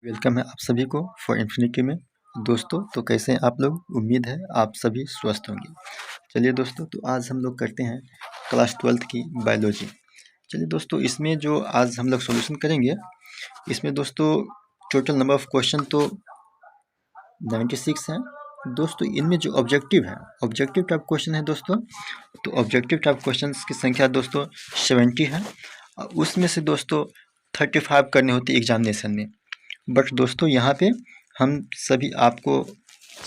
Welcome है आप सभी को फॉर इन्फिनिटी में। दोस्तों तो कैसे हैं आप लोग? उम्मीद है आप सभी स्वस्थ होंगे। चलिए दोस्तों, तो आज हम लोग करते हैं क्लास 12th की बायोलॉजी। चलिए दोस्तों, इसमें जो आज हम लोग सॉल्यूशन करेंगे, इसमें दोस्तों टोटल नंबर ऑफ क्वेश्चन तो 96 हैं। दोस्तों इनमें जो ऑब्जेक्टिव टाइप क्वेश्चन है दोस्तों, तो ऑब्जेक्टिव टाइप क्वेश्चन की संख्या दोस्तों 70 है। उसमें से दोस्तों 35 करने होती है एग्जामिनेशन में। बट दोस्तों यहाँ पे हम सभी आपको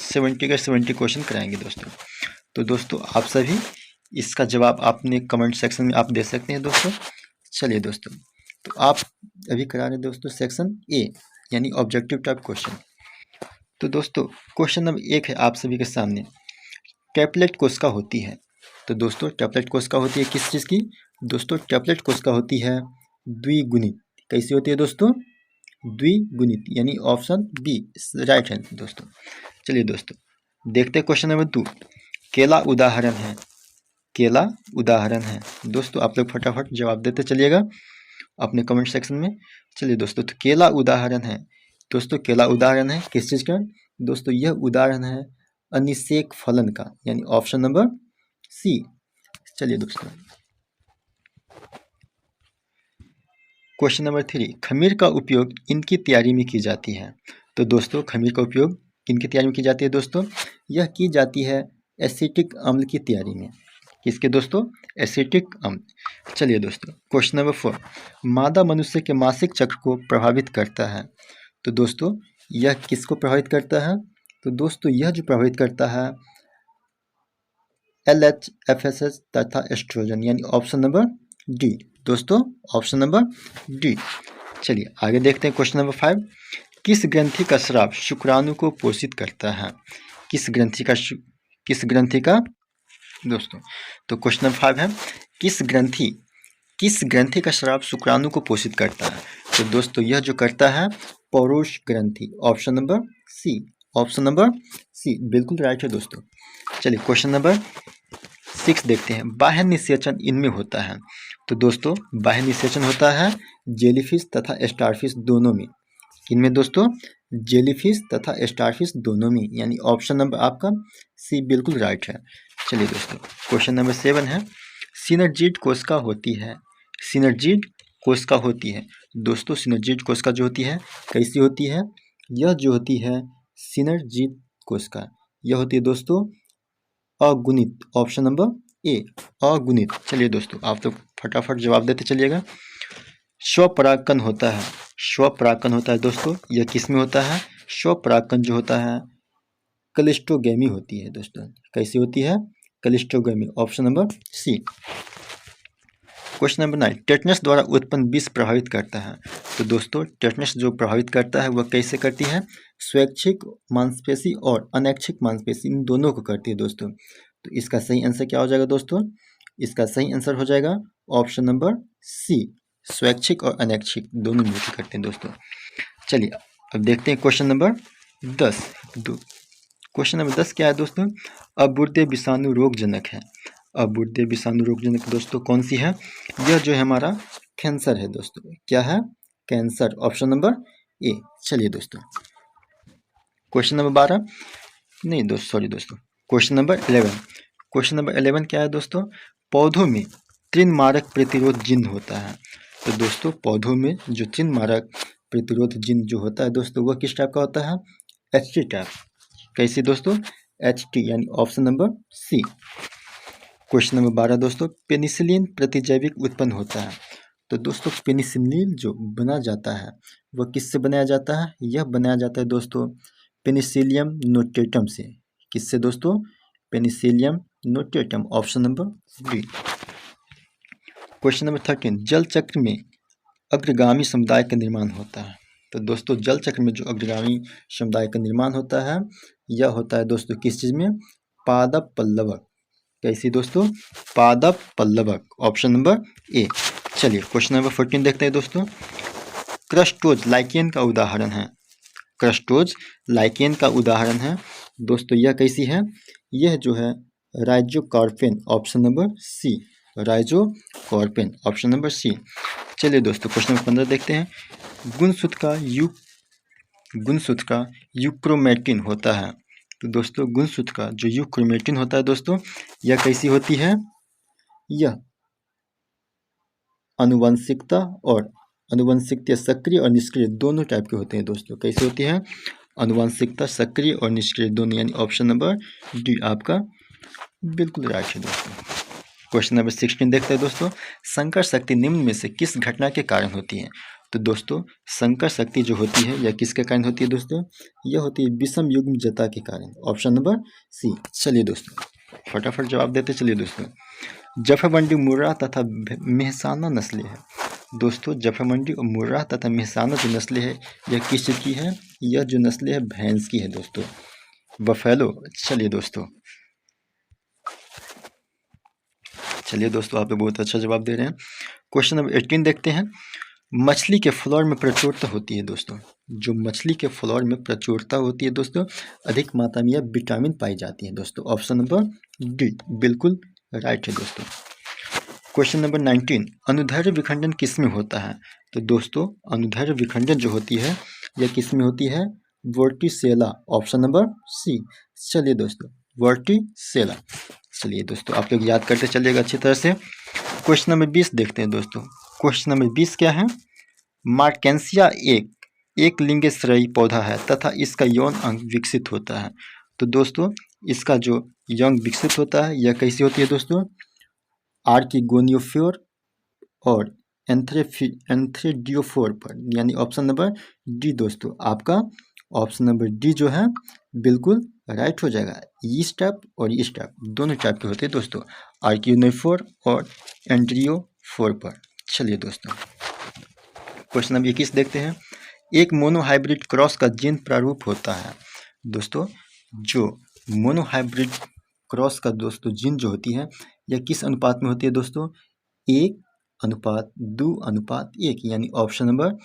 70 का 70 क्वेश्चन कराएंगे दोस्तों। तो दोस्तों आप सभी इसका जवाब आपने कमेंट सेक्शन में आप दे सकते हैं दोस्तों। चलिए दोस्तों, तो आप अभी करा रहे दोस्तों सेक्शन ए यानी ऑब्जेक्टिव टाइप क्वेश्चन। तो दोस्तों क्वेश्चन नंबर 1 है आप सभी के सामने, टैपलेट कोशिका होती है। तो दोस्तों टैपलेट कोशिका होती है किस चीज़ की? दोस्तों टैपलेट कोशिका होती है द्विगुणित। कैसी होती है दोस्तों? द्विगुणित, यानी ऑप्शन बी राइट है दोस्तों। चलिए दोस्तों देखते हैं क्वेश्चन नंबर 2, केला उदाहरण है। केला उदाहरण है दोस्तों, आप लोग फटाफट जवाब देते चलिएगा अपने कमेंट सेक्शन में। चलिए दोस्तों, तो केला उदाहरण है दोस्तों, केला उदाहरण है किस चीज़ का? दोस्तों यह उदाहरण है अनिषेक फलन का, यानी ऑप्शन नंबर सी। चलिए दोस्तों क्वेश्चन नंबर 3, खमीर का उपयोग इनकी तैयारी में की जाती है। तो दोस्तों खमीर का उपयोग किनकी तैयारी में की जाती है दोस्तों? यह की जाती है एसिटिक अम्ल की तैयारी में। किसके दोस्तों? एसिटिक अम्ल। चलिए दोस्तों क्वेश्चन नंबर 4, मादा मनुष्य के मासिक चक्र को प्रभावित करता है। तो दोस्तों यह किसको प्रभावित करता है? तो दोस्तों यह जो प्रभावित करता है LH, FSH तथा एस्ट्रोजन, यानी ऑप्शन नंबर डी दोस्तों, ऑप्शन नंबर डी। चलिए आगे देखते हैं क्वेश्चन नंबर 5, किस ग्रंथि का स्राव शुक्राणु को पोषित करता है? किस ग्रंथि का दोस्तों, तो क्वेश्चन नंबर 5 है किस ग्रंथि का स्राव शुक्राणु को पोषित करता है? तो दोस्तों यह जो करता है पौरुष ग्रंथि, option number C, option number C बिल्कुल राइट है दोस्तों। चलिए क्वेश्चन नंबर 6 देखते हैं, बाह्य निषेचन इनमें होता है। तो दोस्तों बाह्य निषेचन होता है जेलीफिश तथा स्टारफिश दोनों में। किनमें दोस्तों? जेलीफिश तथा स्टारफिश दोनों में, यानी ऑप्शन नंबर आपका सी बिल्कुल राइट है। चलिए दोस्तों क्वेश्चन नंबर 7 है, सिनर्जिड कोशिका होती है। सिनर्जिड कोशिका होती है दोस्तों, सिनर्जिड कोशिका जो होती है कैसी होती है? यह जो होती है सिनर्जिड कोशिका, यह होती है दोस्तों अगुणित, ऑप्शन नंबर ए अगुणित। चलिए दोस्तों आप लोग फटाफट जवाब देते चलिएगा। स्वपरागकण होता है, स्वपरागकण होता है दोस्तों, यह किस में होता है? स्वपरागकण जो होता है क्लिस्टोगेमी होती है दोस्तों। कैसी होती है? Cleistogamy, option number C. Question number 9, tetanus द्वारा उत्पन्न विष प्रभावित करता है। तो दोस्तों टेटनस जो प्रभावित करता है वह कैसे करती है? स्वैच्छिक मांसपेशी और अनैच्छिक मांसपेशी, इन दोनों को करती है दोस्तों। तो इसका सही आंसर क्या हो जाएगा दोस्तों? इसका सही आंसर हो जाएगा ऑप्शन नंबर सी, स्वैच्छिक और अनैच्छिक दोनों मिलकर करते हैं दोस्तों। चलिए अब देखते हैं क्वेश्चन नंबर 10। क्वेश्चन नंबर 10 क्या है दोस्तों? अबुर्दे विषाणु रोगजनक है। अबुर्दे विषाणु रोगजनक दोस्तों कौन सी है? यह जो है हमारा कैंसर है दोस्तों। क्या है? कैंसर, ऑप्शन नंबर ए। चलिए दोस्तों क्वेश्चन नंबर 12 नहीं दोस्तों, सॉरी दोस्तों, क्वेश्चन नंबर 11। क्वेश्चन नंबर 11 क्या है दोस्तों? पौधों में तृणमारक प्रतिरोध जीन होता है। तो दोस्तों पौधों में जो तृणमारक प्रतिरोध जीन जो होता है दोस्तों वह किस टाइप का होता है? HT type. कैसे दोस्तों? HT, यानी option number C. Question number 12 दोस्तों, पेनिसिलिन प्रतिजैविक उत्पन्न होता है। तो दोस्तों पेनिसिलिन जो बना जाता है वह किससे बनाया जाता है? यह बनाया जाता है दोस्तों पेनिसिलियम नोटेटम से। किससे दोस्तों? Penicillium notatum, option number B. Question number 13, जल चक्र में अग्रगामी समुदाय का निर्माण होता है। तो दोस्तों जल चक्र में जो अग्रगामी समुदाय का निर्माण होता है यह होता है दोस्तों किस चीज़ में? पादप पल्लवक। कैसी दोस्तों? पादप पल्लवक, ऑप्शन नंबर ए। चलिए क्वेश्चन नंबर 14 देखते हैं दोस्तों, क्रस्टोज लाइकेन का उदाहरण है। क्रस्टोज लाइकेन का उदाहरण है दोस्तों, यह कैसी है? यह जो है rhizocarpon, option number C, rhizocarpon, option number C. चलिए दोस्तों क्वेश्चन नंबर 15 देखते हैं, गुणसूत्र का गुणसूत्र का यूक्रोमेटिन होता है। तो दोस्तों गुणसूत्र का जो यूक्रोमेटिन होता है दोस्तों, यह कैसी होती है? यह आनुवंशिकता और आनुवंशिकता सक्रिय और निष्क्रिय दोनों टाइप के होते हैं दोस्तों। कैसे होती है? आनुवंशिकता सक्रिय और निष्क्रिय दोनों, यानी ऑप्शन नंबर डी आपका बिल्कुल राइट है दोस्तों। क्वेश्चन नंबर 16 देखते हैं दोस्तों। संकर शक्ति निम्न में से किस घटना के कारण होती है? तो दोस्तों संकर शक्ति जो होती है यह किसके कारण होती है दोस्तों? यह होती है विषम युग्मजता के कारण, ऑप्शन नंबर सी। चलिए दोस्तों फटाफट जवाब देते चलिए दोस्तों। जफरमंडी, मुर्राह तथा मेहसाना नस्लें है। दोस्तों जफरमंडी और मुर्राह तथा मेहसाना जो नस्लें है यह किस चीज़ की है? यह जो नस्लें है भैंस की है दोस्तों, बफेलो। चलिए दोस्तों आप लोग बहुत अच्छा जवाब दे रहे हैं। क्वेश्चन नंबर 18 देखते हैं। मछली के फ्लोर में प्रचुरता होती है दोस्तों। जो मछली के फ्लोर में प्रचुरता होती है दोस्तों, अधिक मात्रा में यह विटामिन पाई जाती है दोस्तों, ऑप्शन नंबर डी बिल्कुल राइट है दोस्तों। Question number 19। अनुदैर्ध्य विखंडन किस में होता है? तो दोस्तों अनुदैर्ध्य विखंडन जो होती है यह किस में होती है? वर्टिसेला, ऑप्शन नंबर सी। चलिए दोस्तों वर्टिसेला। चलिए दोस्तों आप लोग याद करते चलिएगा अच्छी तरह से। क्वेश्चन नंबर 20 देखते हैं दोस्तों। क्वेश्चन नंबर 20 क्या है? मार्केंसिया एक लिंगेश्रयी पौधा है तथा इसका यौन अंग विकसित होता है। तो दोस्तों इसका जो यौन विकसित होता है यह कैसी होती है दोस्तों? आर्किगोनियोफोर और एंथ्रेडियोफोर पर, यानी ऑप्शन नंबर डी दोस्तों आपका ऑप्शन नंबर डी जो है बिल्कुल राइट हो जाएगा। इस टाइप और इस टाइप दोनों टाइप के होते हैं दोस्तों, आर्किगोनियोफोर और एंड्रियोफोर पर। चलिए दोस्तों क्वेश्चन नंबर 21 देखते हैं। एक मोनोहाइब्रिड क्रॉस का जीन प्रारूप होता है। दोस्तों जो मोनोहाइब्रिड क्रॉस का दोस्तों जीन जो होती है यह किस अनुपात में होती है दोस्तों? 1:2:1, यानी ऑप्शन नंबर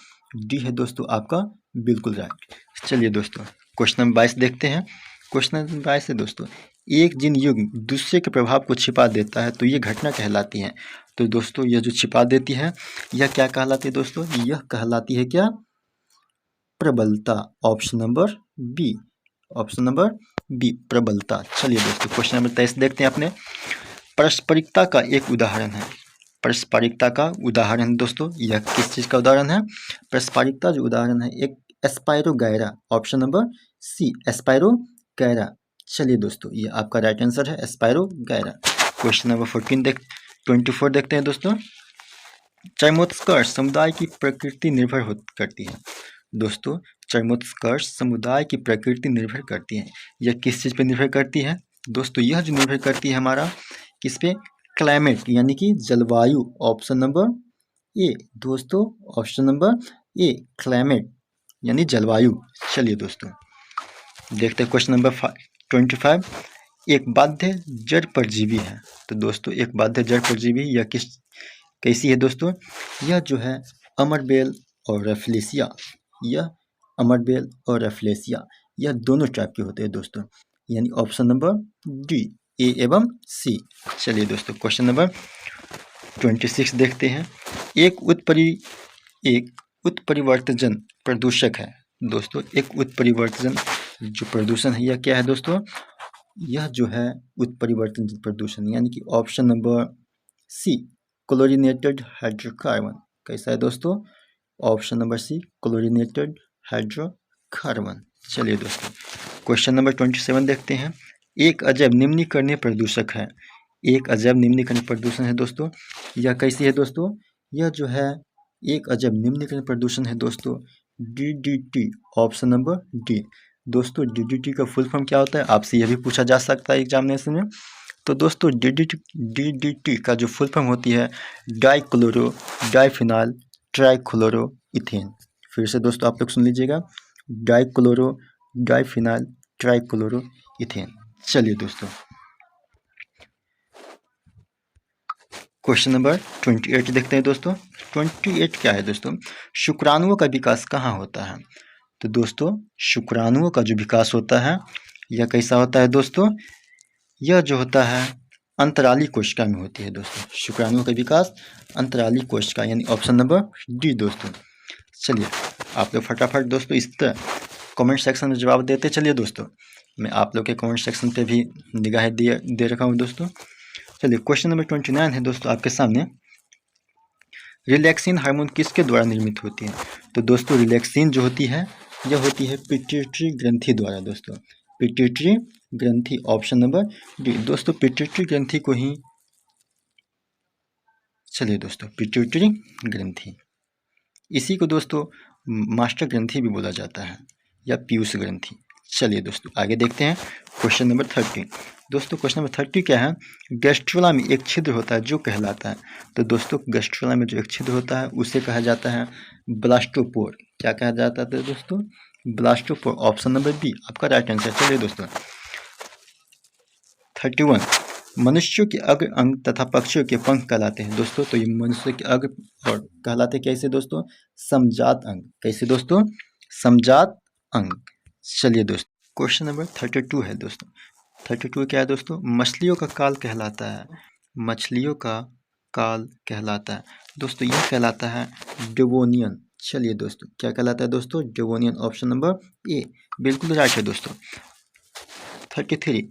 डी है दोस्तों आपका बिल्कुल राइट। चलिए दोस्तों क्वेश्चन नंबर 22 देखते हैं। क्वेश्चन नंबर 22 है दोस्तों। एक जीन युग्म दूसरे के प्रभाव को छिपा देता है तो ये घटना कहलाती है। तो दोस्तों यह जो छिपा देती है यह क्या कहलाती है दोस्तों? यह कहलाती है क्या? प्रबलता, option number B, option number B प्रबलता। चलिए दोस्तों क्वेश्चन नंबर 23 देखते हैं अपने। पारस्परिकता का एक उदाहरण है। पारस्परिकता का उदाहरण दोस्तों यह किस चीज़ का उदाहरण है? पारस्परिकता जो उदाहरण है एक एस्पायरोगैरा, ऑप्शन नंबर सी एस्पायरोगैरा। चलिए दोस्तों ये आपका राइट आंसर है एस्पायरोगैरा। क्वेश्चन नंबर 24 देखते हैं दोस्तों। चर्मोत्कर्ष समुदाय की प्रकृति निर्भर करती है। दोस्तों चर्मोत्कर्ष समुदाय की प्रकृति निर्भर करती है। यह किस चीज़ पे निर्भर करती है दोस्तों? यह जो निर्भर करती है हमारा किस पे? क्लाइमेट, यानी कि जलवायु, ऑप्शन नंबर ए दोस्तों, ऑप्शन नंबर ए क्लाइमेट यानी जलवायु। चलिए दोस्तों देखते हैं क्वेश्चन नंबर 25। एक बाध्य जड़ परजीवी है। तो दोस्तों एक बाध्य जड़ परजीवी यह कैसी है दोस्तों? यह जो है अमरबेल और रेफ्लेसिया, यह अमरबेल और रेफ्लेसिया यह दोनों टाइप के होते हैं दोस्तों, यानी ऑप्शन नंबर डी ए एवं सी। चलिए दोस्तों क्वेश्चन नंबर 26 देखते हैं। एक उत्परिवर्तजन प्रदूषक है। दोस्तों एक उत्परिवर्तजन जो प्रदूषण है यह क्या है दोस्तों? यह जो है उत्परिवर्तन प्रदूषण यानी कि option number C chlorinated hydrocarbon. कैसा है दोस्तों? Option number C chlorinated hydrocarbon. चलिए दोस्तों क्वेश्चन नंबर 27 देखते हैं। एक अजैव निम्नीकरणीय प्रदूषक है। एक अजैव निम्नीकरणीय प्रदूषण है दोस्तों, यह कैसी है दोस्तों? यह जो है एक अजैव निम्नीकरणीय प्रदूषण है दोस्तों DDT, ऑप्शन नंबर डी। दोस्तों DDT का फुल फॉर्म क्या होता है आपसे यह भी पूछा जा सकता है एग्जामिनेशन में। तो दोस्तों DDT का जो फुल फॉर्म होती है डाइक्लोरो डाइफिनाइल ट्राइक्लोरो इथेन। फिर से दोस्तों आप लोग सुन लीजिएगा, डाइक्लोरो डाइफिनाइल ट्राइक्लोरो इथेन। चलिए दोस्तों क्वेश्चन नंबर 28 देखते हैं दोस्तों। 28 क्या है दोस्तों? शुक्राणुओं का विकास कहाँ होता है? तो दोस्तों शुक्राणुओं का जो विकास होता है यह कैसा होता है दोस्तों? यह जो होता है अंतराली कोशिका में होती है दोस्तों। शुक्राणुओं का विकास अंतराली कोशिका यानी ऑप्शन नंबर डी दोस्तों। चलिए आप लोग फटाफट दोस्तों इस तरह कमेंट सेक्शन में जवाब देते चलिए दोस्तों। मैं आप लोग के कमेंट सेक्शन पे भी निगाहें दे रखा हूँ दोस्तों। चलिए क्वेश्चन नंबर 29 है दोस्तों आपके सामने। रिलैक्सिन हार्मोन किसके द्वारा निर्मित होती है? तो दोस्तों रिलैक्सिन जो होती है यह होती है पिट्यूटरी ग्रंथि द्वारा दोस्तों। पिट्यूटरी ग्रंथि, ऑप्शन नंबर डी दोस्तों, पिट्यूटरी ग्रंथि को ही, चलिए दोस्तों, पिट्यूटरी ग्रंथि, इसी को दोस्तों मास्टर ग्रंथि भी बोला जाता है या पीयूष ग्रंथि। चलिए दोस्तों आगे देखते हैं क्वेश्चन नंबर 30। दोस्तों क्वेश्चन नंबर 30 क्या है? गैस्ट्रोला में एक छिद्र होता है जो कहलाता है। तो दोस्तों गैस्ट्रोला में जो एक छिद्र होता है उसे कहा जाता है ब्लास्टोपोर। क्या कहा जाता है दोस्तों? ब्लास्टोपोर, ऑप्शन नंबर बी आपका राइट आंसर। चलिए दोस्तों 31, मनुष्यों के अग्र अंग तथा पक्षियों के पंख कहलाते हैं दोस्तों। तो ये मनुष्य के अग्र और कहलाते कैसे दोस्तों? समजात अंग। कैसे दोस्तों? समजात अंग। चलिए दोस्तों क्वेश्चन नंबर 32 है दोस्तों। 32 क्या है दोस्तों? मछलियों का काल कहलाता है। मछलियों का काल कहलाता है दोस्तों, यह कहलाता है डेवोनियन। चलिए दोस्तों क्या कहलाता है दोस्तों? डेवोनियन, ऑप्शन नंबर ए बिल्कुल राइट है दोस्तों। 33,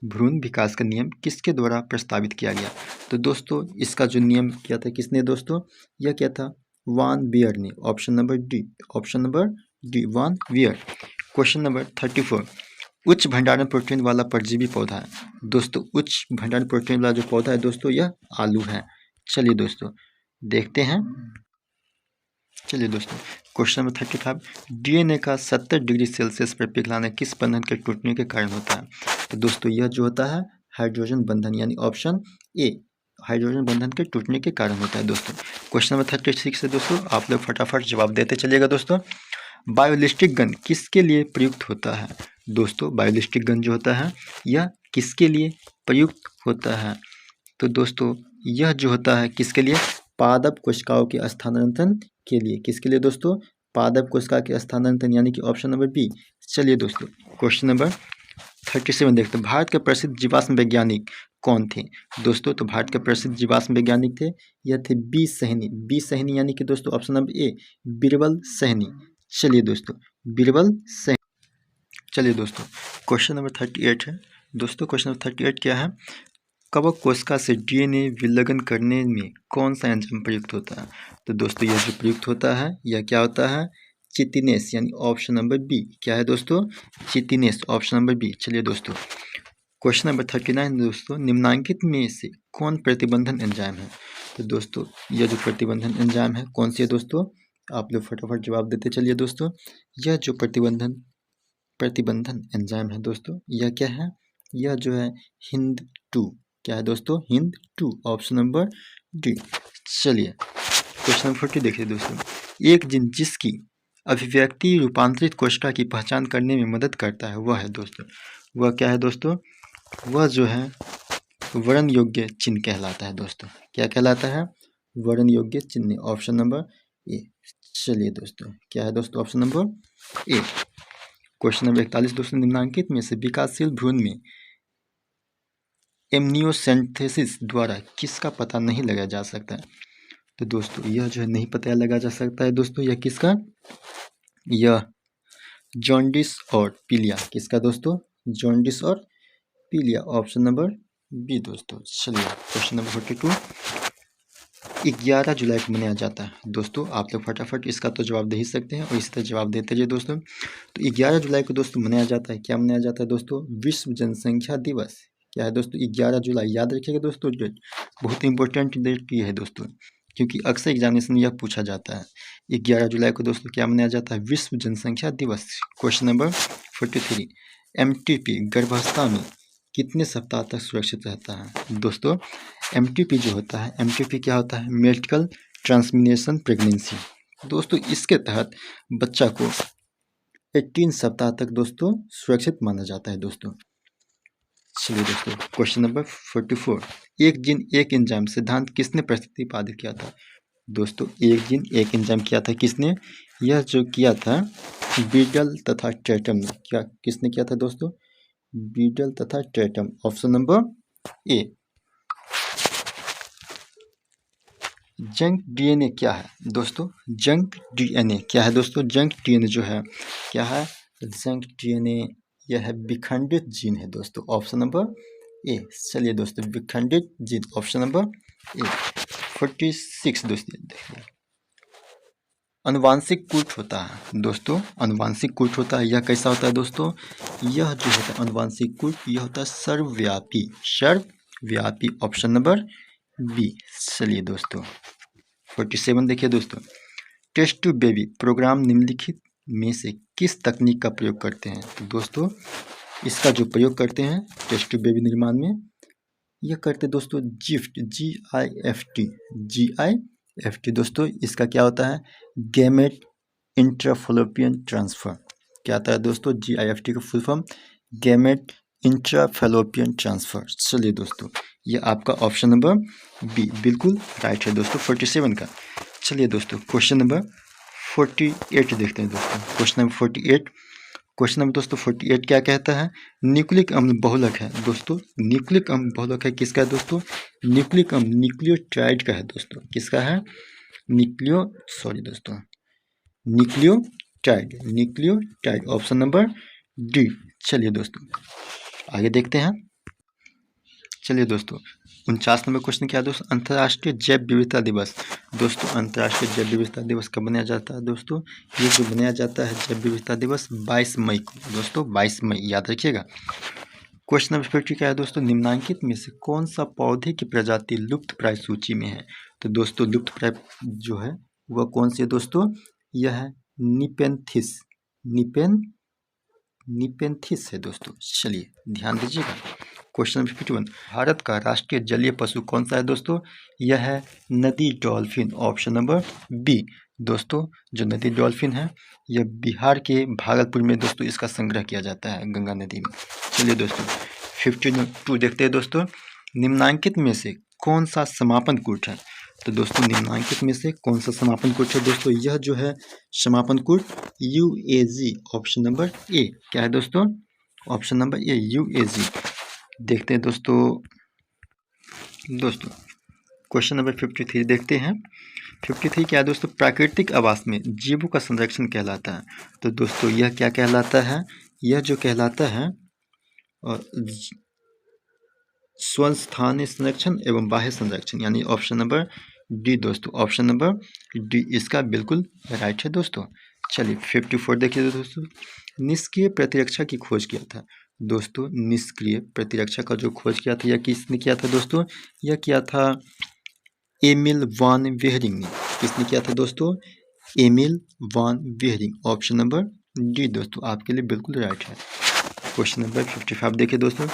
भ्रूण विकास का नियम किसके द्वारा प्रस्तावित किया गया? तो दोस्तों इसका जो नियम किया था किसने दोस्तों? यह क्या था? वान बियर ने, option number D, option number D von Baer. Question number 34, उच्च भंडारण प्रोटीन वाला परजीवी पौधा है। दोस्तों उच्च भंडारण प्रोटीन वाला जो पौधा है दोस्तों यह आलू है। चलिए दोस्तों देखते हैं। चलिए दोस्तों क्वेश्चन नंबर 35, डीएनए का 70 डिग्री सेल्सियस पर पिघलाना किस बंधन के टूटने के कारण होता है? तो दोस्तों यह जो होता है हाइड्रोजन बंधन, यानी ऑप्शन ए हाइड्रोजन बंधन के टूटने के कारण होता है दोस्तों। क्वेश्चन नंबर 36 है दोस्तों, आप लोग फटाफट जवाब देते चलिएगा दोस्तों। बायोलिस्टिक गन किसके लिए प्रयुक्त होता है? दोस्तों बायोलिस्टिक गन जो होता है यह किसके लिए प्रयुक्त होता है? तो दोस्तों यह जो होता है किसके लिए? पादप कोशिकाओं के स्थानांतरण के लिए। किसके लिए दोस्तों? पादप कोशिका के स्थानांतरण, यानी कि ऑप्शन नंबर बी। चलिए दोस्तों क्वेश्चन नंबर 37 देखते हैं। भारत के प्रसिद्ध जीवाश्म वैज्ञानिक कौन थे? दोस्तों तो भारत के प्रसिद्ध जीवाश्म वैज्ञानिक थे, यह थे बी सहनी। बी सहनी यानी कि दोस्तों option number A Birbal Sahni. चलिए दोस्तों बीरबल सहनी। चलिए दोस्तों क्वेश्चन नंबर 38 है दोस्तों। क्वेश्चन नंबर 38 क्या है? कवक कोशिका से डीएनए विलयन करने में कौन सा एंजाइम प्रयुक्त होता है? तो दोस्तों यह जो प्रयुक्त होता है यह क्या होता है? चिटिनेस, यानी ऑप्शन नंबर बी। क्या है दोस्तों? चिटिनेस, ऑप्शन नंबर बी। चलिए दोस्तों क्वेश्चन नंबर 39 दोस्तों, निम्नांकित में से कौन प्रतिबंधन एंजाइम है? तो दोस्तों यह जो प्रतिबंधन एंजाइम है कौन सी है दोस्तों? आप लोग फटाफट जवाब देते चलिए दोस्तों। यह जो प्रतिबंधन एंजाइम है दोस्तों यह क्या है? यह जो है HindII। क्या है दोस्तों? HindII, option number D. चलिए क्वेश्चन नंबर 40 देखिए दोस्तों। एक जीन जिसकी अभिव्यक्ति रूपांतरित कोशिका की पहचान करने में मदद करता है वह है दोस्तों, वह क्या है दोस्तों? वह जो है वर्ण योग्य चिन्ह कहलाता है दोस्तों। क्या कहलाता है? वर्ण योग्य चिन्ह, ऑप्शन नंबर ए। चलिए दोस्तों क्या है दोस्तों? ऑप्शन नंबर ए। क्वेश्चन नंबर 41 दोस्तों, निम्नांकित में से विकासशील भ्रूण में एमनियोसेंथेसिस द्वारा किसका पता नहीं लगाया जा सकता है? तो दोस्तों यह जो है नहीं पता लगा जा सकता है दोस्तों, यह किसका? यह जॉन्डिस और पीलिया। किसका दोस्तों? जॉन्डिस और पीलिया, ऑप्शन नंबर बी दोस्तों। चलिए क्वेश्चन नंबर 42, 11 जुलाई को मनाया जाता है दोस्तों। आप लोग फटाफट इसका तो जवाब दे ही सकते हैं और इसी तरह जवाब देते रहिए दोस्तों। तो 11 जुलाई को दोस्तों मनाया जाता है, क्या मनाया जाता है दोस्तों? विश्व जनसंख्या दिवस। क्या है दोस्तों? 11 जुलाई, याद रखिएगा दोस्तों डेट, बहुत इंपॉर्टेंट डेट ये है दोस्तों, क्योंकि अक्सर एग्जामिनेशन में यह पूछा जाता है। 11 जुलाई को दोस्तों क्या मनाया जाता है? विश्व जनसंख्या दिवस। क्वेश्चन नंबर 43, MTP गर्भावस्था में कितने सप्ताह तक सुरक्षित रहता है? दोस्तों MTP जो होता है, MTP क्या होता है? Medical termination pregnancy. दोस्तों इसके तहत बच्चा को 18 सप्ताह तक दोस्तों सुरक्षित माना जाता है दोस्तों। चलिए दोस्तों क्वेश्चन नंबर 44, एक जीन एक एंजाइम सिद्धांत किसने प्रतिपादित किया था? दोस्तों एक जीन एक एंजाइम किया था किसने? यह जो किया था बीडल तथा टेटम ने। क्या किसने किया था दोस्तों? बीडल तथा टेटम, ऑप्शन नंबर ए। जंक डीएनए क्या है दोस्तों? जंक डीएनए क्या है दोस्तों? जंक डीएनए जो है क्या है? जंक डीएनए यह है विखंडित जीन है दोस्तों, ऑप्शन नंबर ए। चलिए दोस्तों, विखंडित जीन ऑप्शन नंबर ए। 46 दोस्तों, देखिए अनुवांशिक कूट होता है दोस्तों, अनुवांशिक कूट होता है। यह कैसा होता है दोस्तों? यह जो होता है अनुवांशिक कूट, यह होता है सर्वव्यापी, सर्वव्यापी, ऑप्शन नंबर बी। चलिए दोस्तों 47 देखिए दोस्तों, टेस्ट टू बेबी प्रोग्राम निम्नलिखित में से किस तकनीक का प्रयोग करते हैं? तो दोस्तों इसका जो प्रयोग करते हैं टेस्ट टू बेबी निर्माण में, यह करते दोस्तों GIFT, GIFT दोस्तों। इसका क्या होता है? Gamete intrafallopian transfer. क्या आता है दोस्तों? GIFT का full form gamete intrafallopian transfer. चलिए दोस्तों, ये आपका ऑप्शन नंबर बी बिल्कुल राइट है दोस्तों 47 का। चलिए दोस्तों क्वेश्चन नंबर 48 देखते हैं दोस्तों। क्वेश्चन नंबर 48, क्वेश्चन नंबर दोस्तों 48 क्या कहता है? न्यूक्लिक अम्ल बहुलक है दोस्तों। न्यूक्लिक अम्ल बहुलक है किसका है दोस्तों? न्यूक्लिक अम्ल न्यूक्लियोटाइड का है दोस्तों। किसका है? Nucleotide, option number D. चलिए दोस्तों आगे देखते हैं। चलिए दोस्तों 49 नंबर क्वेश्चन क्या है दोस्तों? अंतर्राष्ट्रीय जैव विविधता दिवस। दोस्तों अंतर्राष्ट्रीय जैव विविधता दिवस कब मनाया जाता है दोस्तों? ये जो मनाया जाता है जैव विविधता दिवस 22 मई को दोस्तों, 22 मई याद रखिएगा। क्वेश्चन नंबर 50 क्या है दोस्तों? निम्नलिखित में से कौन सा पौधे की प्रजाति लुप्त प्राय सूची में है? तो दोस्तों लुप्त प्राय जो है वह कौन सी है दोस्तों? यह है निपेंथिस, निपेंथिस है दोस्तों। चलिए ध्यान दीजिएगा। क्वेश्चन नंबर 51, भारत का राष्ट्रीय जलीय पशु कौन सा है दोस्तों? यह है नदी डॉल्फिन, ऑप्शन नंबर बी। दोस्तों जो नदी डॉल्फिन है यह बिहार के भागलपुर में दोस्तों इसका संग्रह किया जाता है गंगा नदी में। चलिए दोस्तों 52 देखते हैं दोस्तों, निम्नांकित में से कौन सा समापन कूट है? तो दोस्तों निम्नांकित में से कौन सा समापन कूट है दोस्तों? यह जो है समापन कूट UAG, ऑप्शन नंबर ए। क्या है दोस्तों? ऑप्शन नंबर ए UAG। देखते हैं दोस्तों क्वेश्चन नंबर 53 देखते हैं। 53 क्या है दोस्तों? प्राकृतिक आवास में जीवों का संरक्षण कहलाता है। तो दोस्तों यह क्या कहलाता है? यह जो कहलाता है स्वस्थानीय संरक्षण एवं बाह्य संरक्षण, यानी ऑप्शन नंबर डी दोस्तों, ऑप्शन नंबर डी इसका बिल्कुल राइट है दोस्तों। चलिए 54 देखिए दोस्तों, निष्क्रिय प्रतिरक्षा की खोज किया था। दोस्तों निष्क्रिय प्रतिरक्षा का जो खोज किया था यह किसने किया था दोस्तों? यह किया था एमिल वान वेहरिंग ने। किसने किया था दोस्तों? एमिल वान वेहरिंग, ऑप्शन नंबर डी दोस्तों आपके लिए बिल्कुल राइट है। क्वेश्चन नंबर 55 देखिए दोस्तों,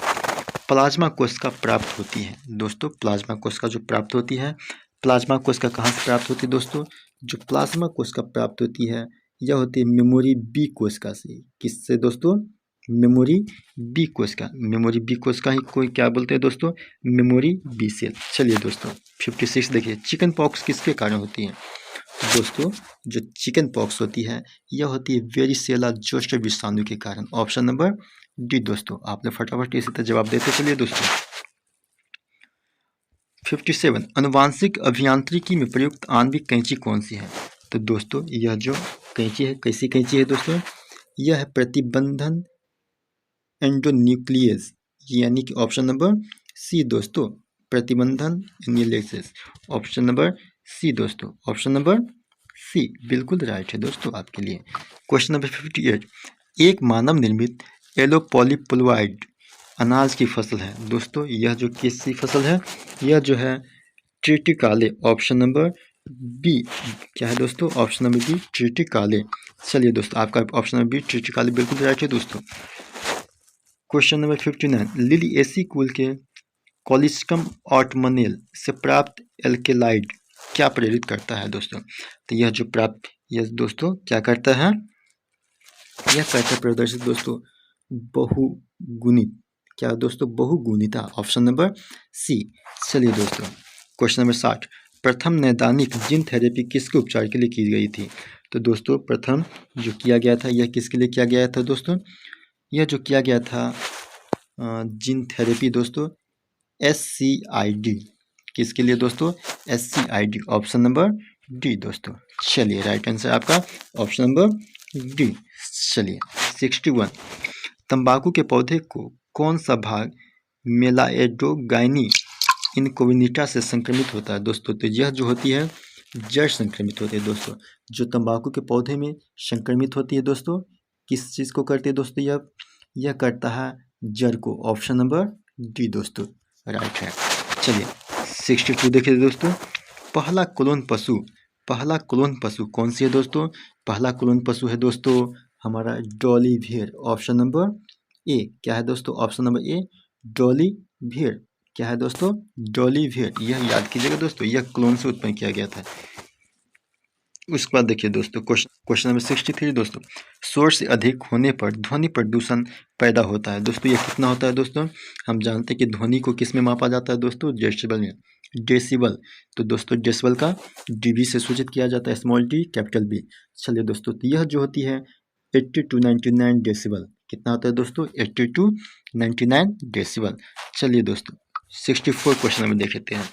प्लाज्मा कोशिका प्राप्त होती है। दोस्तों प्लाज्मा कोशिका जो प्राप्त होती है, प्लाज्मा कोशिका कहाँ से प्राप्त होती है दोस्तों? जो प्लाज्मा कोशिका प्राप्त होती है यह होती है मेमोरी बी कोशिका से। किससे दोस्तों? मेमोरी बी कोशिका। मेमोरी बी कोशिका ही कोई क्या बोलते हैं दोस्तों? Memory B cell. चलिए दोस्तों 56 देखिए, चिकन पॉक्स किसके कारण होती है? दोस्तों जो चिकन पॉक्स होती है यह होती है वेरिसेला जोस्टर विषाणु के कारण, ऑप्शन नंबर डी दोस्तों। आपने फटाफट इसी तरह जवाब देते चलिए दोस्तों। 57, अनुवांशिक अभियांत्रिकी में प्रयुक्त आणविक कैंची कौन सी है? तो दोस्तों यह जो कैंची है कैसी कैंची है दोस्तों? यह है प्रतिबंधन एंडोन्यूक्लियस, यानी कि ऑप्शन नंबर सी दोस्तों, प्रतिबंधन एन्यूलेसिस, ऑप्शन नंबर सी दोस्तों, ऑप्शन नंबर सी बिल्कुल राइट है दोस्तों आपके लिए। क्वेश्चन नंबर 58, एक मानव निर्मित एलोपॉलीप्लोइड अनाज की फसल है। दोस्तों यह जो किसकी फसल है? यह जो है ट्रिटिकाले, ऑप्शन नंबर बी। क्या है दोस्तों? Option number B triticale. चलिए दोस्तों आपका ऑप्शन नंबर बी ट्रिटिकाले बिल्कुल राइट है दोस्तों। क्वेश्चन नंबर 59, लिलिएसी कुल के कॉलिस्कम ऑटमनेल से प्राप्त एल्केलाइड क्या प्रेरित करता है दोस्तों? तो यह जो प्राप्त यह दोस्तों क्या करता है? यह करता है प्रदर्शित दोस्तों बहुगुणित, क्या दोस्तों? बहुगुणिता, ऑप्शन नंबर सी। चलिए दोस्तों क्वेश्चन नंबर 60, प्रथम नैदानिक जीन थेरेपी किसके उपचार के लिए की गई थी? तो दोस्तों प्रथम जो किया गया था यह किसके लिए किया गया था दोस्तों? यह जो किया गया था जीन थेरेपी दोस्तों SCID, किसके लिए दोस्तों? SCID, ऑप्शन नंबर डी दोस्तों। चलिए राइट आंसर आपका ऑप्शन नंबर डी। चलिए 61, तंबाकू के पौधे को कौन सा भाग मेलाएडोगाइनी इनकोनिटा से संक्रमित होता है दोस्तों? तो यह जो होती है जड़ संक्रमित होती है दोस्तों, जो तंबाकू के पौधे में संक्रमित होती है दोस्तों। किस चीज़ को करती है दोस्तों? यह करता है जड़ को। ऑप्शन नंबर डी दोस्तों राइट है। चलिए 62 देखिए दोस्तों, पहला क्लोन पशु कौन सी है दोस्तों? पहला क्लोन पशु है दोस्तों हमारा डॉली भेड़। ऑप्शन नंबर ए क्या है दोस्तों? ऑप्शन नंबर ए डॉली भेड़। क्या है दोस्तों? डॉली भेड़। यह याद कीजिएगा दोस्तों, यह क्लोन से उत्पन्न किया गया था। उसके बाद देखिए दोस्तों क्वेश्चन नंबर 63 दोस्तों, शोर से अधिक होने पर ध्वनि प्रदूषण पैदा होता है दोस्तों। यह कितना होता है दोस्तों? हम जानते हैं कि ध्वनि को किस में मापा जाता है दोस्तों? डेसिबल में। डेसिबल, तो दोस्तों डेसिबल का डीबी से सूचित किया जाता है, स्मॉल डी कैपिटल बी। चलिए दोस्तों, तो यह जो होती है 80 to 99 डेसिबल। कितना होता है दोस्तों? 80 to 99 डेसिबल। चलिए दोस्तों 64 क्वेश्चन नंबर देख लेते हैं,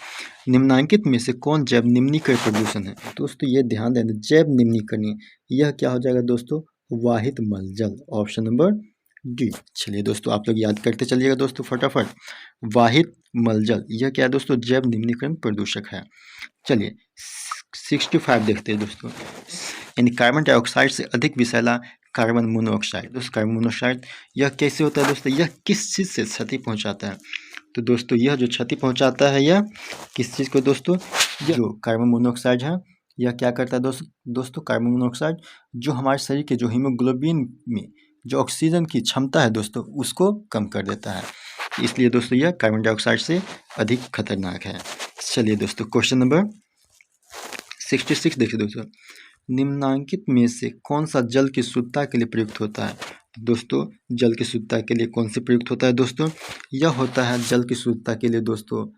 निम्नांकित में से कौन जैव निम्नीकरण प्रदूषण है? दोस्तों ये ध्यान देना, जैव निम्नीकरण यह क्या हो जाएगा दोस्तों? वाहित मलजल। Option number D. चलिए दोस्तों आप लोग याद करते चलिएगा दोस्तों फटाफट, वाहित मलजल यह क्या है दोस्तों? जैव निम्नीकरण प्रदूषक है। चलिए 65 देखते हैं दोस्तों, यानी कार्बन डाइऑक्साइड से अधिक विषैला कार्बन मोनोऑक्साइड। दोस्तों कार्बन मोनोऑक्साइड यह कैसे होता है दोस्तों? यह किस चीज़ से क्षति पहुंचाता है? तो दोस्तों यह जो क्षति पहुंचाता है यह किस चीज़ को दोस्तों? जो कार्बन मोनोऑक्साइड है यह क्या करता है दोस्तों कार्बन मोनोऑक्साइड जो हमारे शरीर के जो हीमोग्लोबिन में जो ऑक्सीजन की क्षमता है दोस्तों उसको कम कर देता है, इसलिए दोस्तों यह कार्बन डाइऑक्साइड से अधिक खतरनाक है। चलिए दोस्तों क्वेश्चन नंबर 66 देखिए दोस्तों, निम्नांकित में से कौन सा जल की शुद्धता के लिए प्रयुक्त होता है? दोस्तों जल की शुद्धता के लिए कौन से प्रयुक्त होता है दोस्तों? यह होता है जल की शुद्धता के लिए दोस्तों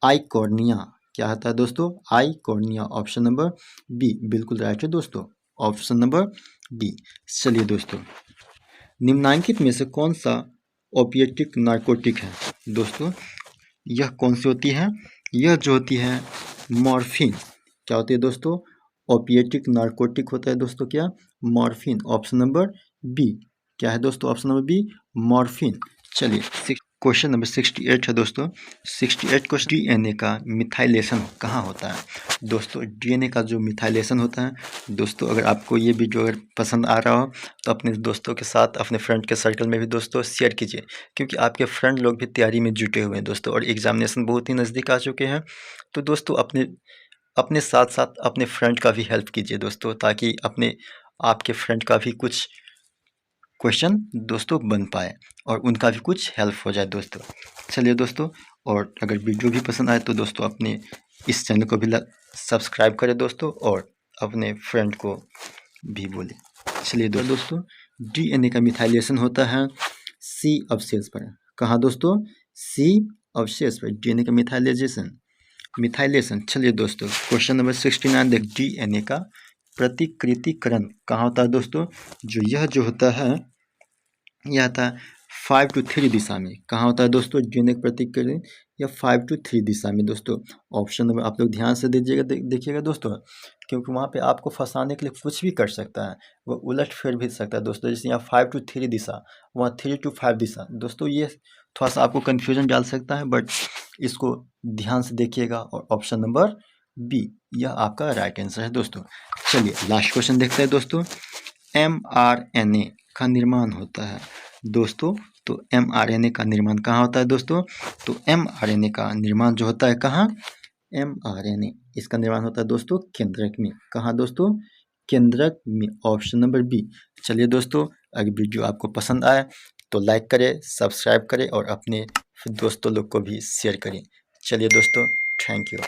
आइकॉर्निया। क्या होता है दोस्तों? आइकॉर्निया। ऑप्शन नंबर बी बिल्कुल राइट है दोस्तों, ऑप्शन नंबर बी। चलिए दोस्तों, निम्नांकित में से कौन सा ओपिएटिक नार्कोटिक है? दोस्तों यह कौन सी होती है? यह जो होती है मॉर्फिन। क्या होती है दोस्तों? ओपिएटिक नार्कोटिक होता है दोस्तों क्या? मॉर्फिन। Option number B. क्या है दोस्तों? Option number B morphine. चलिए क्वेश्चन नंबर 68 है दोस्तों, 68 क्वेश्चन, डीएनए का मिथाइलेशन कहाँ होता है? दोस्तों डीएनए का जो मिथाइलेशन होता है दोस्तों, अगर आपको ये वीडियो अगर पसंद आ रहा हो तो अपने दोस्तों के साथ अपने फ्रेंड के सर्कल में भी दोस्तों शेयर कीजिए, क्योंकि आपके फ्रेंड लोग भी तैयारी में जुटे हुए हैं दोस्तों और एग्जामिनेशन बहुत ही नज़दीक आ चुके हैं। तो दोस्तों अपने साथ साथ अपने फ्रेंड का भी हेल्प कीजिए दोस्तों, ताकि आपके फ्रेंड का भी कुछ क्वेश्चन दोस्तों बन पाए और उनका भी कुछ हेल्प हो जाए दोस्तों। चलिए दोस्तों, और अगर वीडियो भी पसंद आए तो दोस्तों अपने इस चैनल को भी सब्सक्राइब करें दोस्तों और अपने फ्रेंड को भी बोले। चलिए दोस्तों, डीएनए का मिथाइलेशन होता है सी अवशेष पर। कहाँ दोस्तों? सी अवशेष पर डीएनए का मिथाइलेशन। चलिए दोस्तों क्वेश्चन नंबर 69 देख, डीएनए का प्रतिकृतिकरण कहाँ होता है दोस्तों? यह जो होता है यह आता है 5 to 3 दिशा में। कहाँ होता है दोस्तों डीएनए का प्रतिकृतिकरण? या 5 to 3 दिशा में दोस्तों। ऑप्शन नंबर आप लोग ध्यान से देखिएगा दोस्तों, क्योंकि वहाँ पे आपको फंसाने के लिए कुछ भी कर सकता है, वो उलट फेर भी सकता है दोस्तों। जैसे यहाँ 5 to 3 दिशा, वहाँ 3 to 5 दिशा दोस्तों, ये थोड़ा सा आपको कन्फ्यूजन डाल सकता है, बट इसको ध्यान से देखिएगा और ऑप्शन नंबर बी यह आपका राइट आंसर है दोस्तों। चलिए लास्ट क्वेश्चन देखते हैं दोस्तों, mRNA का निर्माण होता है दोस्तों। तो mRNA का निर्माण कहाँ होता है दोस्तों? तो mRNA का निर्माण जो होता है कहाँ? mRNA इसका निर्माण होता है दोस्तों केंद्रक में। कहाँ दोस्तों? केंद्रक में। Option number B. चलिए दोस्तों, अगर वीडियो आपको पसंद आए तो लाइक करें, सब्सक्राइब करें और अपने दोस्तों लोग को भी शेयर करें। चलिए दोस्तों, थैंक यू।